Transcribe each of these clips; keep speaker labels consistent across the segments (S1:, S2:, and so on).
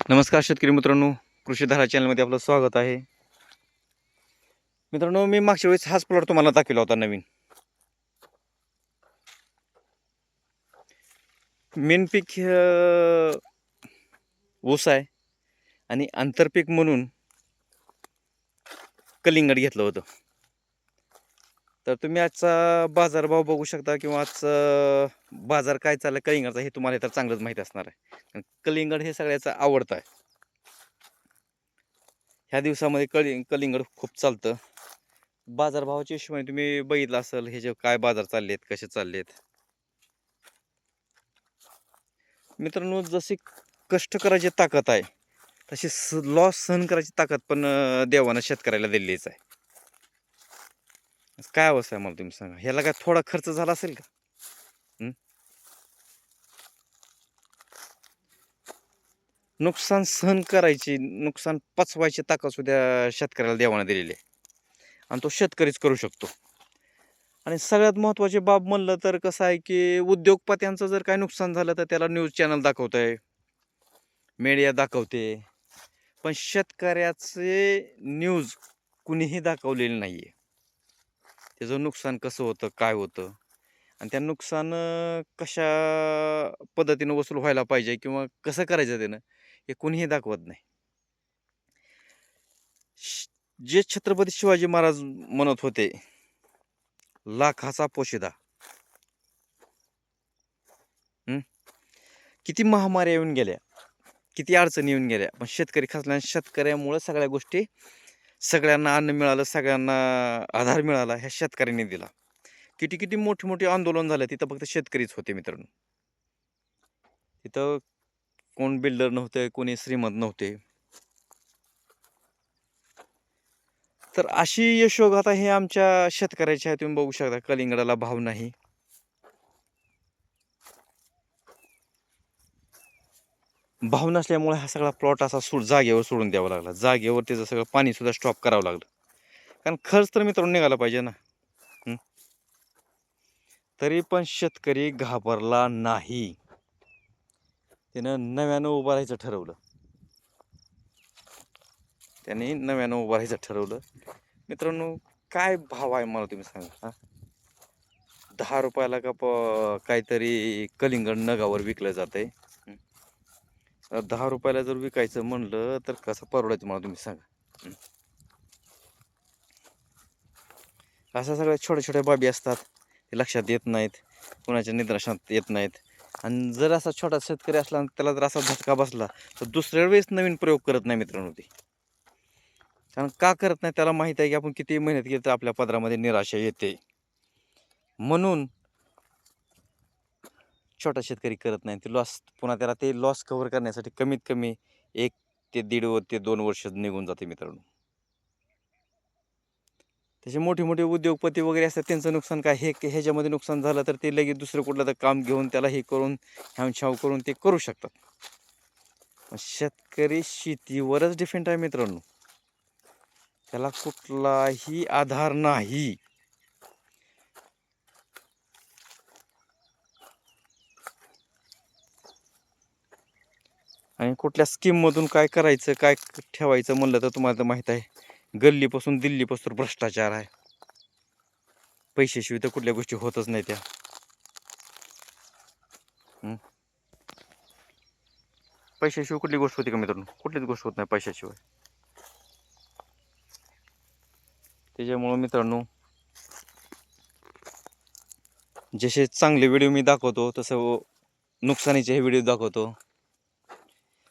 S1: नमस्कार शेतकरी मित्रांनो, कृषीधारा चॅनलमध्ये आपलं स्वागत आहे. मित्रांनो, मी मागच्या वेळेस हाच प्लॉट तुम्हाला दाखवला होता नवीन. मेन पीक ऊस आहे आणि आंतरपीक म्हणून कलिंगड घेतलं होतं. तर तुम्ही आजचा बाजारभाव बघू शकता किंवा आजचा बाजार काय चालला कलिंगडचा हे तुम्हाला तर चांगलंच माहीत असणार आहे. कलिंगड हे सगळ्याचं आवडतं आहे. ह्या दिवसामध्ये कलिंगड खूप चालतं. बाजारभावाच्या हिशोबाने तुम्ही बघितलं असेल हे जे काय बाजार चाललेत, कसे चाललेत. मित्रांनो, जशी कष्ट करायची ताकद आहे तशी लॉस सहन करायची ताकद पण देवानं शेतकऱ्याला दिलेलीच आहे. काय अवस्था आहे मला तुम्ही सांगा, ह्याला काय थोडा खर्च झाला असेल का? नुकसान सहन करायची, नुकसान पचवायची ताकद सुद्धा शेतकऱ्याला देवानं दिलेली आहे आणि तो शेतकरीच करू शकतो. आणि सगळ्यात महत्त्वाची बाब म्हणलं तर कसं आहे की उद्योगपत्यांचं जर काय नुकसान झालं तर त्याला न्यूज चॅनल दाखवत आहे, मीडिया दाखवते, पण शेतकऱ्याचे न्यूज कुणीही दाखवलेलं नाही आहे. त्याचं नुकसान कसं होतं, काय होतं आणि त्या नुकसान कशा पद्धतीनं वसूल व्हायला पाहिजे किंवा कसं करायचं त्यानं हे कुणीही दाखवत नाही. जे छत्रपती शिवाजी महाराज म्हणत होते, लाखाचा पोशिदा. किती महामाऱ्या येऊन गेल्या, किती अडचणी येऊन गेल्या, पण शेतकरी खचल्या. शेतकऱ्यामुळं सगळ्या गोष्टी, सगळ्यांना अन्न मिळालं, सगळ्यांना आधार मिळाला, ह्या शेतकऱ्यांनी दिला. किती किती मोठे मोठे आंदोलन झालं, तिथं फक्त शेतकरीच होते मित्रांनो. तिथं कोण बिल्डर नव्हते, कोणी श्रीमंत नव्हते. तर अशी यशोगाथा हे आमच्या शेतकऱ्याची आहे. तुम्ही बघू शकता, कलिंगडाला भाव नाही. भाव नसल्यामुळे हा सगळा प्लॉट असा जागेवर सोडून द्यावा लागला. जागेवर त्याचं सगळं पाणी सुद्धा स्टॉप करावं लागलं, कारण खर्च तर मित्रांनो निघाला पाहिजे ना. तरी पण शेतकरी घाबरला नाही. त्यानं नव्यानं उभं राहायचं ठरवलं. मित्रांनो, काय भाव आहे मला तुम्ही सांगा. 10 रुपयाला का काहीतरी कलिंगड नगावर विकलं जातंय. 10 रुपयाला जर विकायचं म्हणलं तर कसं परवडायचं मला तुम्ही सांगा. अशा सगळ्या छोट्या छोट्या बाबी असतात, ते लक्षात येत नाहीत, कोणाच्या निदर्शनात येत नाहीत. आणि जर असा छोटा शेतकरी असला आणि त्याला जर असा धक्का बसला तर दुसऱ्या वेळेस नवीन प्रयोग करत नाही मित्रांनो ते. कारण का करत नाही, त्याला माहीत आहे की आपण किती मेहनत केली तर आपल्या पदरामध्ये निराशा येते. म्हणून छोटा शेतकरी करत नाही. ते लॉस, पुन्हा त्याला ते लॉस कव्हर करण्यासाठी कमीत कमी 1 ते 1.5 ते 2 वर्ष निघून जाते मित्रांनो. त्याचे मोठे मोठे उद्योगपती वगैरे असतात, त्यांचं नुकसान काय, ह्याच्यामध्ये नुकसान झालं तर ते लगेच दुसरं कुठलं तर काम घेऊन त्याला हे करून ह्याव करून ते करू शकतात. शेतकरी शेतीवरच डिपेंड आहे मित्रांनो. त्याला कुठलाही आधार नाही. आणि कुठल्या स्कीममधून काय करायचं, काय ठेवायचं म्हणलं तर तुम्हाला तर माहीत आहे, गल्लीपासून दिल्लीपासून भ्रष्टाचार आहे. पैशाशिवाय तर कुठल्या गोष्टी होतच नाही त्या. पैशाशिवाय कुठली गोष्ट होती का मित्रांनो? कुठलीच गोष्ट होत नाही पैशाशिवाय. त्याच्यामुळं मित्रांनो, जसे चांगले व्हिडिओ मी दाखवतो तसं नुकसानीचे व्हिडिओ दाखवतो.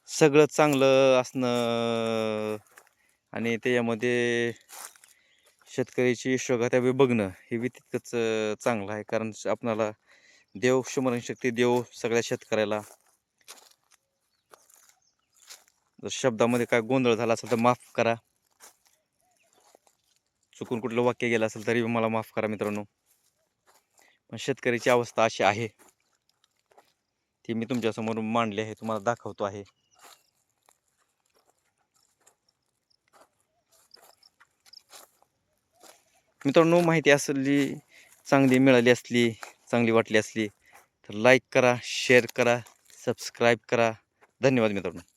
S1: सगळं चांगलं असणं आणि त्याच्यामध्ये शेतकऱ्याची यशोगाथा बी बघणं हे बी तितकंच चांगलं आहे. कारण आपणाला देव स्मरणशक्ती देव सगळ्या शेतकऱ्याला. जर शब्दामध्ये काय गोंधळ झाला असेल तर माफ करा. चुकून कुठलं वाक्य गेलं असेल तरी मला माफ करा मित्रांनो. पण शेतकऱ्याची अवस्था अशी आहे, ती मी तुमच्यासमोर मांडली आहे, तुम्हाला दाखवतो आहे. मित्रांनो, माहिती असली, चांगली मिळाली असली, चांगली वाटली असली तर लाईक करा, शेअर करा, सबस्क्राईब करा. धन्यवाद मित्रांनो.